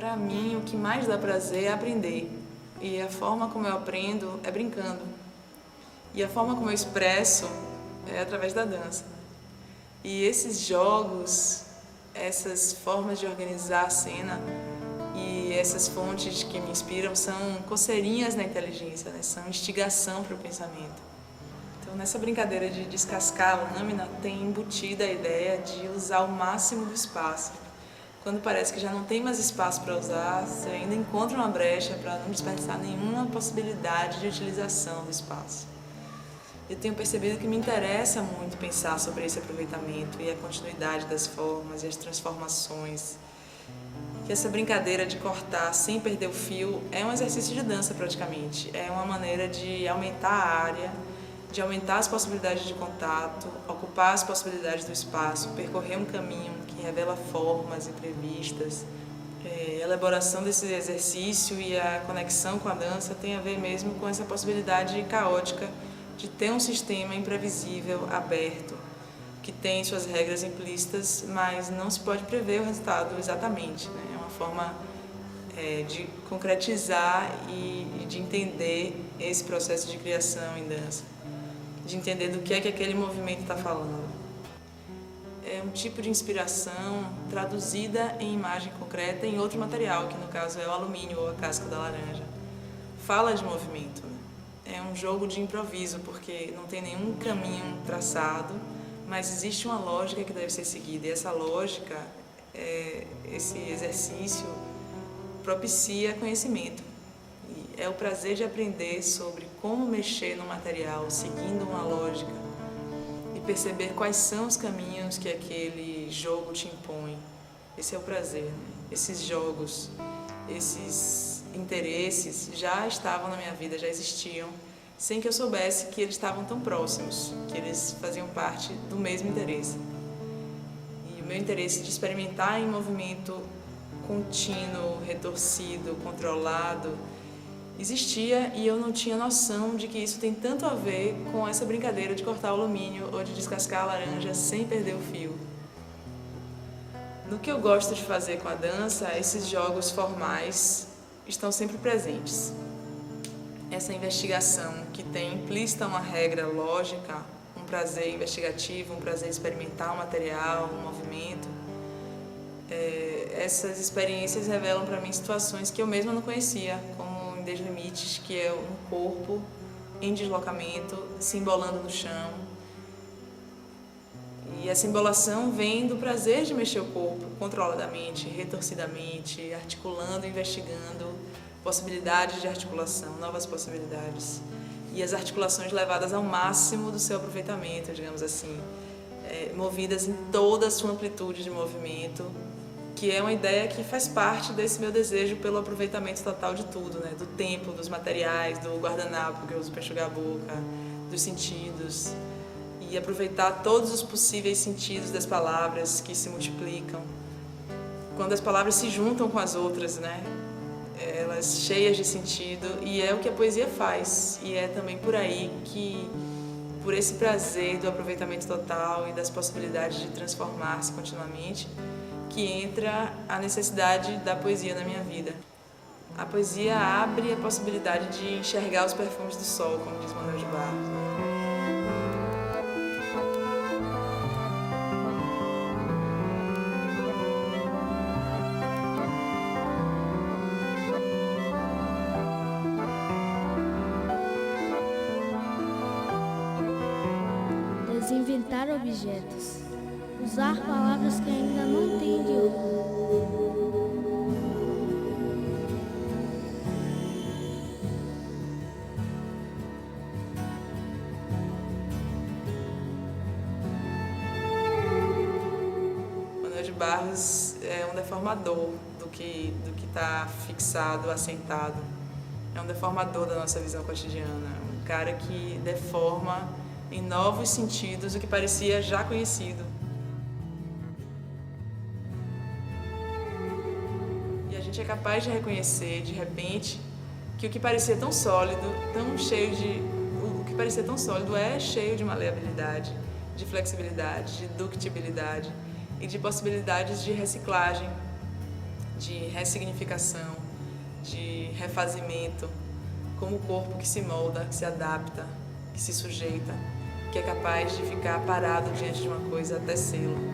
Para mim, o que mais dá prazer é aprender. E a forma como eu aprendo é brincando. E a forma como eu expresso é através da dança. E esses jogos, essas formas de organizar a cena e essas fontes que me inspiram são coceirinhas na inteligência, né? São instigação para o pensamento. Então, nessa brincadeira de descascar a lâmina, tem embutida a ideia de usar o máximo do espaço. Quando parece que já não tem mais espaço para usar, você ainda encontra uma brecha para não desperdiçar nenhuma possibilidade de utilização do espaço. Eu tenho percebido que me interessa muito pensar sobre esse aproveitamento e a continuidade das formas e as transformações. Que essa brincadeira de cortar sem perder o fio é um exercício de dança praticamente. É uma maneira de aumentar a área, de aumentar as possibilidades de contato, ocupar as possibilidades do espaço, percorrer um caminho que revela formas imprevistas. A elaboração desse exercício e a conexão com a dança tem a ver mesmo com essa possibilidade caótica de ter um sistema imprevisível, aberto, que tem suas regras implícitas, mas não se pode prever o resultado exatamente, né? É uma forma de concretizar e de entender esse processo de criação em dança, de entender do que é que aquele movimento está falando. É um tipo de inspiração traduzida em imagem concreta em outro material, que no caso é o alumínio ou a casca da laranja. Fala de movimento, né? É um jogo de improviso, porque não tem nenhum caminho traçado, mas existe uma lógica que deve ser seguida, e essa lógica, esse exercício, propicia conhecimento. E é o prazer de aprender sobre como mexer no material, seguindo uma lógica, e perceber quais são os caminhos que aquele jogo te impõe. Esse é o prazer, né? Esses jogos, esses interesses já estavam na minha vida, já existiam, sem que eu soubesse que eles estavam tão próximos, que eles faziam parte do mesmo interesse. E o meu interesse de experimentar em movimento contínuo, retorcido, controlado, existia, e eu não tinha noção de que isso tem tanto a ver com essa brincadeira de cortar o alumínio ou de descascar a laranja sem perder o fio. No que eu gosto de fazer com a dança, esses jogos formais estão sempre presentes. Essa investigação que tem implícita uma regra lógica, um prazer investigativo, um prazer experimentar o material, o movimento, essas experiências revelam para mim situações que eu mesma não conhecia, como em Deslimites, que é um corpo em deslocamento, se embolando no chão. E essa embolação vem do prazer de mexer o corpo controladamente, retorcidamente, articulando, investigando possibilidades de articulação, novas possibilidades. E as articulações levadas ao máximo do seu aproveitamento, digamos assim, movidas em toda a sua amplitude de movimento, que é uma ideia que faz parte desse meu desejo pelo aproveitamento total de tudo, né? Do tempo, dos materiais, do guardanapo que eu uso para enxugar a boca, dos sentidos. E aproveitar todos os possíveis sentidos das palavras que se multiplicam. Quando as palavras se juntam com as outras, né? Elas cheias de sentido, e é o que a poesia faz. E é também por aí que, por esse prazer do aproveitamento total e das possibilidades de transformar-se continuamente, que entra a necessidade da poesia na minha vida. A poesia abre a possibilidade de enxergar os perfumes do sol, como diz Manuel de Barros. Desinventar objetos. Usar palavras que ainda não têm idioma. Manuel de Barros é um deformador do que está fixado, assentado. É um deformador da nossa visão cotidiana. Um cara que deforma em novos sentidos o que parecia já conhecido. E a gente é capaz de reconhecer, de repente, que o que parecia tão sólido, o que parecia tão sólido é cheio de maleabilidade, de flexibilidade, de ductibilidade e de possibilidades de reciclagem. de ressignificação, de refazimento, como o corpo que se molda, que se adapta, que se sujeita, que é capaz de ficar parado diante de uma coisa até sê-lo.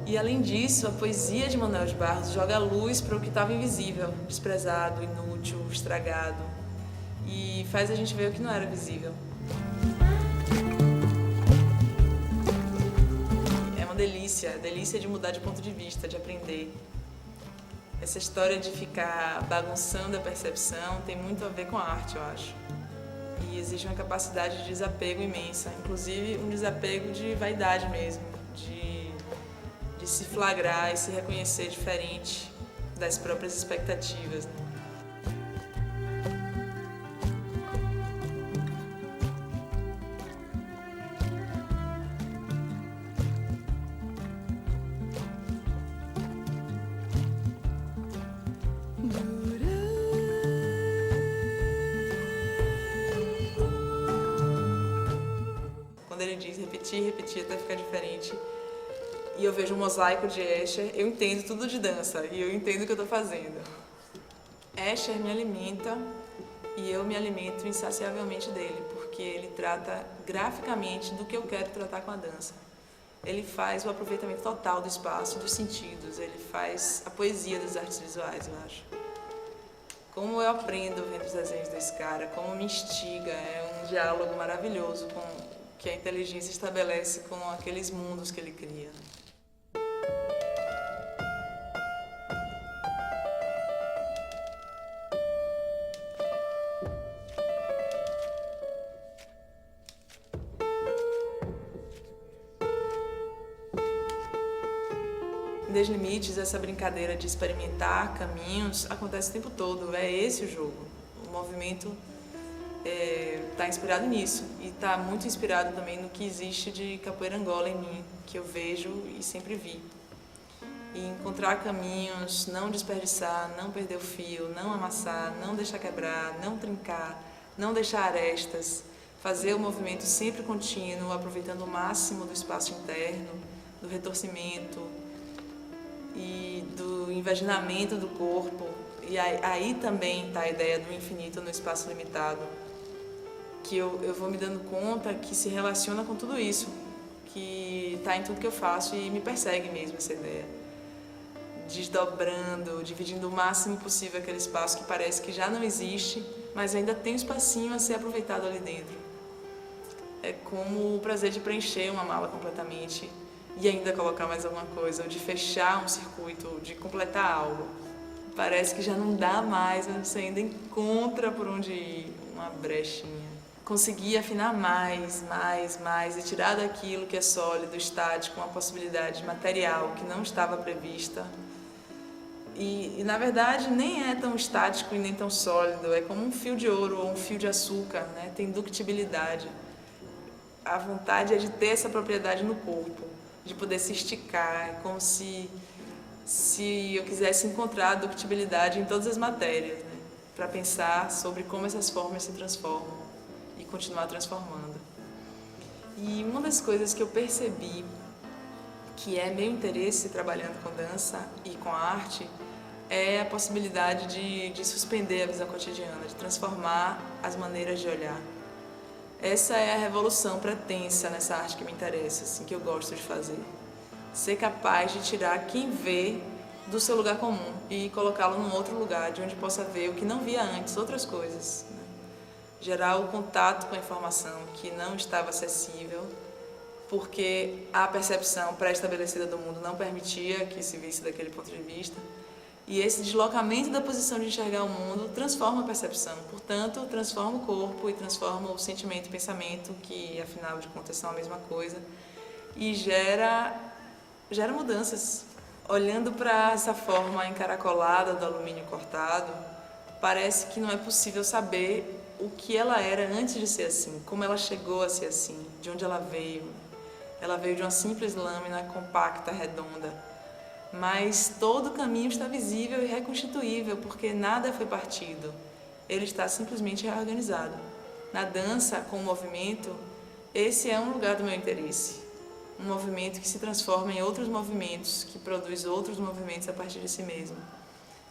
E além disso, a poesia de Manuel de Barros joga luz para o que estava invisível, desprezado, inútil, estragado, e faz a gente ver o que não era visível. É uma delícia, a delícia de mudar de ponto de vista, de aprender. Essa história de ficar bagunçando a percepção tem muito a ver com a arte, eu acho. E existe uma capacidade de desapego imensa, inclusive um desapego de vaidade mesmo, de se flagrar e se reconhecer diferente das próprias expectativas, né? Quando ele diz repetir, repetir até ficar diferente, e eu vejo um mosaico de Escher, eu entendo tudo de dança e eu entendo o que eu estou fazendo. Escher me alimenta e eu me alimento insaciavelmente dele, porque ele trata graficamente do que eu quero tratar com a dança. Ele faz o aproveitamento total do espaço, dos sentidos, ele faz a poesia das artes visuais, eu acho. Como eu aprendo vendo os desenhos desse cara, como me instiga, é um diálogo maravilhoso com que a inteligência estabelece com aqueles mundos que ele cria. Deslimites, essa brincadeira de experimentar caminhos, acontece o tempo todo, é esse o jogo. O movimento está inspirado nisso e está muito inspirado também no que existe de capoeira Angola em mim, que eu vejo e sempre vi. E encontrar caminhos, não desperdiçar, não perder o fio, não amassar, não deixar quebrar, não trincar, não deixar arestas, fazer o movimento sempre contínuo, aproveitando o máximo do espaço interno, do retorcimento e do invaginamento do corpo. E aí também está a ideia do infinito no espaço limitado, que eu vou me dando conta que se relaciona com tudo isso, que está em tudo que eu faço e me persegue mesmo essa ideia. Desdobrando, dividindo o máximo possível aquele espaço que parece que já não existe, mas ainda tem um espacinho a ser aproveitado ali dentro. É como o prazer de preencher uma mala completamente e ainda colocar mais alguma coisa, ou de fechar um circuito, de completar algo. Parece que já não dá mais, mas você ainda encontra por onde ir, uma brechinha. Conseguir afinar mais e tirar daquilo que é sólido, estático, uma possibilidade material que não estava prevista. E na verdade nem é tão estático e nem tão sólido, é como um fio de ouro ou um fio de açúcar, né? Tem ductibilidade. A vontade é de ter essa propriedade no corpo, de poder se esticar, é como se eu quisesse encontrar a ductibilidade em todas as matérias, né? Para pensar sobre como essas formas se transformam e continuar transformando. E uma das coisas que eu percebi que é meu interesse trabalhando com dança e com arte é a possibilidade de suspender a visão cotidiana, de transformar as maneiras de olhar. Essa é a revolução pretensa nessa arte que me interessa, assim, que eu gosto de fazer. Ser capaz de tirar quem vê do seu lugar comum e colocá-lo num outro lugar, de onde possa ver o que não via antes, outras coisas, né? Gerar o contato com a informação que não estava acessível, porque a percepção pré-estabelecida do mundo não permitia que se visse daquele ponto de vista. E esse deslocamento da posição de enxergar o mundo transforma a percepção, portanto, transforma o corpo e transforma o sentimento e pensamento, que afinal de contas são a mesma coisa, e gera mudanças. Olhando para essa forma encaracolada do alumínio cortado, parece que não é possível saber o que ela era antes de ser assim, como ela chegou a ser assim, de onde ela veio. Ela veio de uma simples lâmina compacta, redonda. mas todo o caminho está visível e reconstituível, porque nada foi partido, ele está simplesmente reorganizado. Na dança, com o movimento, esse é um lugar do meu interesse, um movimento que se transforma em outros movimentos, que produz outros movimentos a partir de si mesmo.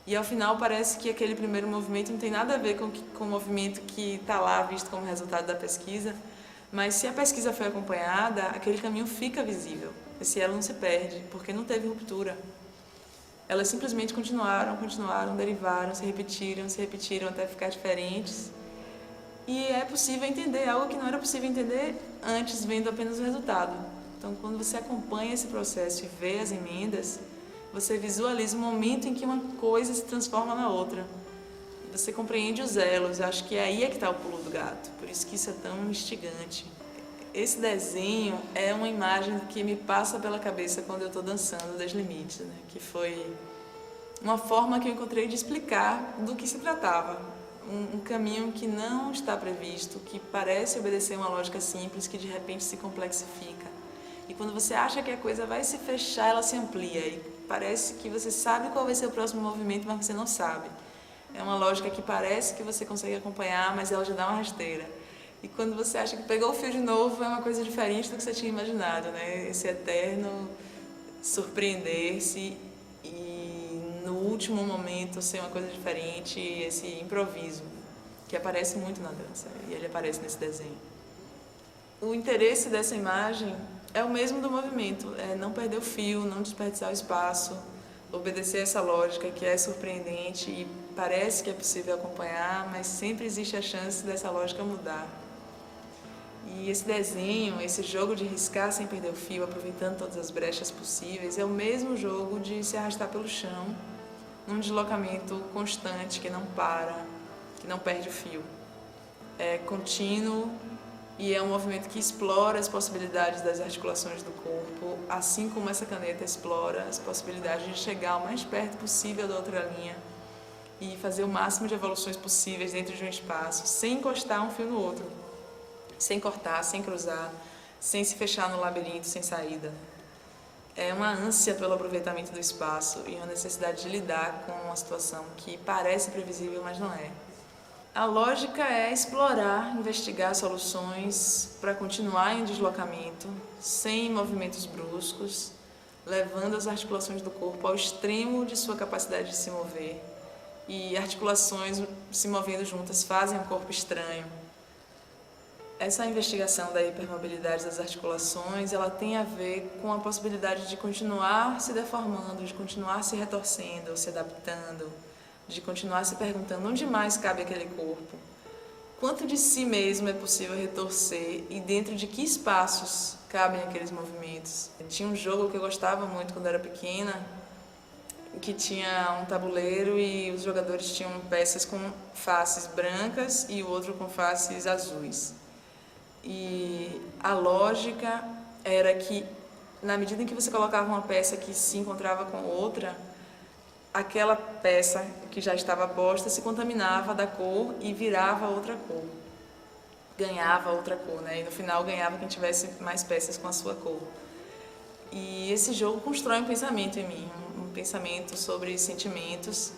E ao final parece que aquele primeiro movimento não tem nada a ver com o movimento que está lá visto como resultado da pesquisa, mas se a pesquisa foi acompanhada, aquele caminho fica visível, esse elo não se perde, porque não teve ruptura. Elas simplesmente continuaram, derivaram, se repetiram até ficar diferentes. E é possível entender algo que não era possível entender antes, vendo apenas o resultado. Então, quando você acompanha esse processo e vê as emendas, você visualiza o momento em que uma coisa se transforma na outra. Você compreende os elos, eu acho que aí é que está o pulo do gato, por isso que isso é tão instigante. Esse desenho é uma imagem que me passa pela cabeça quando eu estou dançando Das Limites, né? Que foi uma forma que eu encontrei de explicar do que se tratava. Um caminho que não está previsto, que parece obedecer uma lógica simples, que de repente se complexifica. E quando você acha que a coisa vai se fechar, ela se amplia. E parece que você sabe qual vai ser o próximo movimento, mas você não sabe. É uma lógica que parece que você consegue acompanhar, mas ela já dá uma rasteira. E quando você acha que pegou o fio de novo, é uma coisa diferente do que você tinha imaginado, né? Esse eterno surpreender-se e no último momento ser uma coisa diferente, esse improviso, que aparece muito na dança, e ele aparece nesse desenho. O interesse dessa imagem é o mesmo do movimento, é não perder o fio, não desperdiçar o espaço, obedecer essa lógica que é surpreendente e parece que é possível acompanhar, mas sempre existe a chance dessa lógica mudar. E esse desenho, esse jogo de riscar sem perder o fio, aproveitando todas as brechas possíveis, é o mesmo jogo de se arrastar pelo chão, num deslocamento constante, que não para, que não perde o fio. É contínuo e é um movimento que explora as possibilidades das articulações do corpo, assim como essa caneta explora as possibilidades de chegar o mais perto possível da outra linha e fazer o máximo de evoluções possíveis dentro de um espaço, sem encostar um fio no outro, sem cortar, sem cruzar, sem se fechar no labirinto, sem saída. É uma ânsia pelo aproveitamento do espaço e uma necessidade de lidar com uma situação que parece previsível, mas não é. A lógica é explorar, investigar soluções para continuar em deslocamento, sem movimentos bruscos, levando as articulações do corpo ao extremo de sua capacidade de se mover. E articulações se movendo juntas fazem um corpo estranho. Essa investigação da hipermobilidade das articulações, ela tem a ver com a possibilidade de continuar se deformando, de continuar se retorcendo, se adaptando, de continuar se perguntando onde mais cabe aquele corpo, quanto de si mesmo é possível retorcer e dentro de que espaços cabem aqueles movimentos. Tinha um jogo que eu gostava muito quando era pequena, que tinha um tabuleiro e os jogadores tinham peças com faces brancas e o outro com faces azuis. E a lógica era que, na medida em que você colocava uma peça que se encontrava com outra, aquela peça que já estava posta se contaminava da cor e virava outra cor. Ganhava outra cor, né? E no final ganhava quem tivesse mais peças com a sua cor. E esse jogo constrói um pensamento em mim, um pensamento sobre sentimentos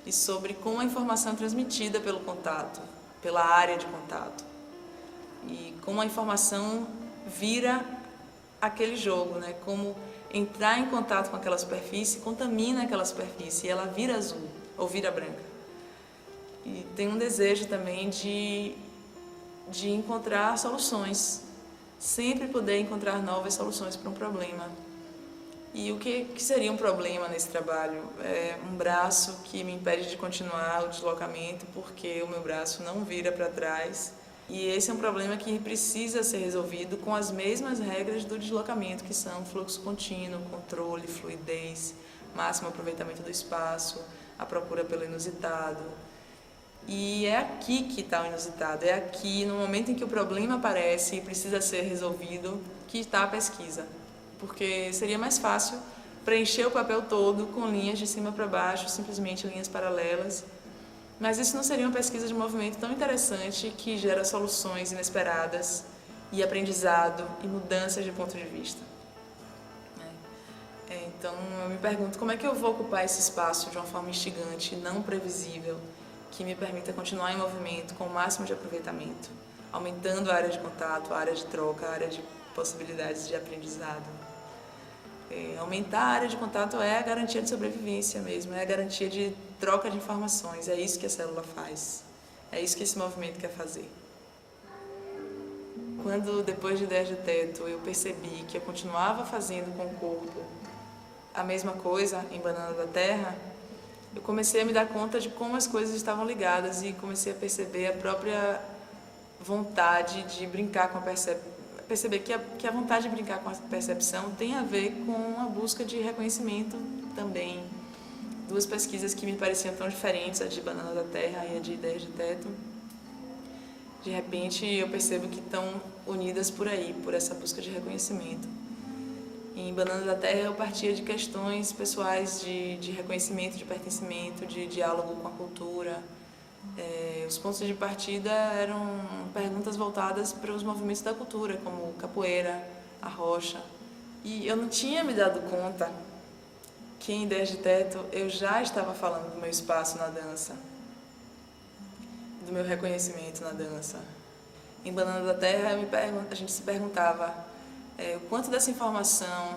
e sobre como a informação é transmitida pelo contato, pela área de contato. E como a informação vira aquele jogo, né? Como entrar em contato com aquela superfície contamina aquela superfície e ela vira azul ou vira branca. E tem um desejo também de encontrar soluções, sempre poder encontrar novas soluções para um problema. E o que seria um problema nesse trabalho? É um braço que me impede de continuar o deslocamento porque o meu braço não vira para trás. E esse é um problema que precisa ser resolvido com as mesmas regras do deslocamento, que são fluxo contínuo, controle, fluidez, máximo aproveitamento do espaço, a procura pelo inusitado. E é aqui que está o inusitado, é aqui, no momento em que o problema aparece e precisa ser resolvido, que está a pesquisa. Porque seria mais fácil preencher o papel todo com linhas de cima para baixo, simplesmente linhas paralelas. Mas isso não seria uma pesquisa de movimento tão interessante que gera soluções inesperadas e aprendizado e mudanças de ponto de vista. Então eu me pergunto como é que eu vou ocupar esse espaço de uma forma instigante, não previsível, que me permita continuar em movimento com o máximo de aproveitamento, aumentando a área de contato, a área de troca, a área de possibilidades de aprendizado. Aumentar a área de contato é a garantia de sobrevivência mesmo, é a garantia de troca de informações, é isso que a célula faz, é isso que esse movimento quer fazer. Quando, depois de Ideias de Teto, eu percebi que eu continuava fazendo com o corpo a mesma coisa em Banana da Terra, eu comecei a me dar conta de como as coisas estavam ligadas e comecei a perceber a própria vontade de brincar com a percepção. Perceber que a vontade de brincar com a percepção tem a ver com a busca de reconhecimento também. Duas pesquisas que me pareciam tão diferentes, a de Banana da Terra e a de Ideias de Teto. De repente eu percebo que estão unidas por aí, por essa busca de reconhecimento. Em Banana da Terra eu partia de questões pessoais de reconhecimento, de pertencimento, de diálogo com a cultura. Os pontos de partida eram perguntas voltadas para os movimentos da cultura, como capoeira, a rocha. E eu não tinha me dado conta que em Ideias de Teto eu já estava falando do meu espaço na dança, do meu reconhecimento na dança. Em Banana da Terra a gente se perguntava o quanto dessa informação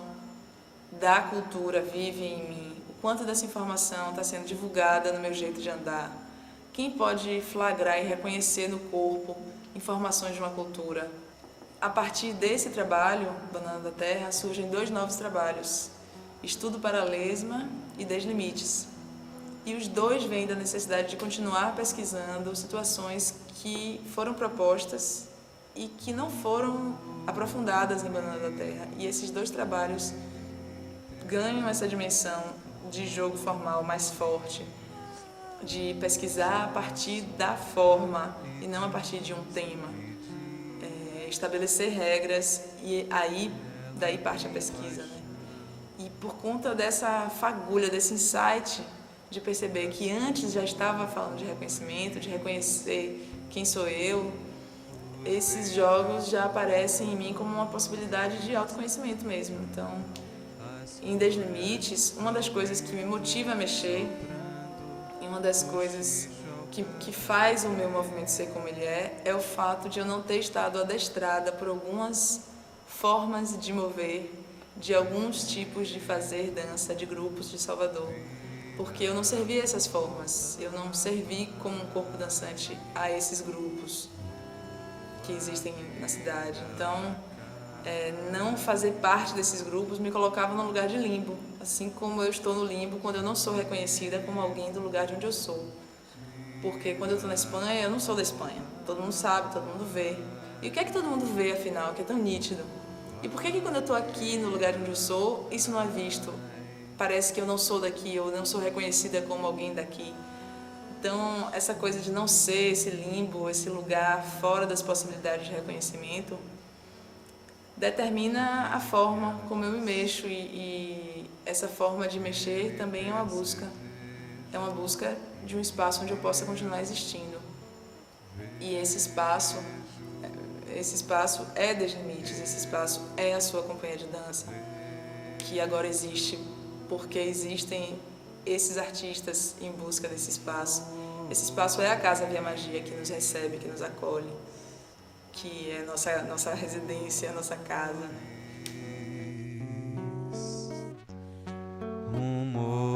da cultura vive em mim, o quanto dessa informação está sendo divulgada no meu jeito de andar. Quem pode flagrar e reconhecer no corpo informações de uma cultura? A partir desse trabalho, Banana da Terra, surgem 2 novos trabalhos, Estudo para a Lesma e Deslimites. E os 2 vêm da necessidade de continuar pesquisando situações que foram propostas e que não foram aprofundadas em Banana da Terra. E esses 2 trabalhos ganham essa dimensão de jogo formal mais forte, de pesquisar a partir da forma e não a partir de um tema. Estabelecer regras e aí daí parte a pesquisa, né? E por conta dessa fagulha, desse insight de perceber que antes já estava falando de reconhecimento, de reconhecer quem sou eu, esses jogos já aparecem em mim como uma possibilidade de autoconhecimento mesmo. Então, em Deslimites, uma das coisas que me motiva a mexer e uma das coisas que faz o meu movimento ser como ele é o fato de eu não ter estado adestrada por algumas formas de mover, de alguns tipos de fazer dança, de grupos de Salvador. Porque eu não servi essas formas, eu não servi como um corpo dançante a esses grupos que existem na cidade. Então, não fazer parte desses grupos me colocava num lugar de limbo, assim como eu estou no limbo quando eu não sou reconhecida como alguém do lugar de onde eu sou. Porque quando eu estou na Espanha, eu não sou da Espanha. Todo mundo sabe, todo mundo vê. E o que é que todo mundo vê, afinal, que é tão nítido? E por que quando eu estou aqui no lugar onde eu sou, isso não é visto? Parece que eu não sou daqui, eu não sou reconhecida como alguém daqui. Então, essa coisa de não ser esse limbo, esse lugar fora das possibilidades de reconhecimento, determina a forma como eu me mexo e essa forma de mexer também é uma busca. É uma busca de um espaço onde eu possa continuar existindo. E esse espaço é Deslimites, esse espaço é a sua companhia de dança, que agora existe porque existem esses artistas em busca desse espaço. Esse espaço é a Casa Via Magia que nos recebe, que nos acolhe, que é nossa residência, nossa casa. Rumores.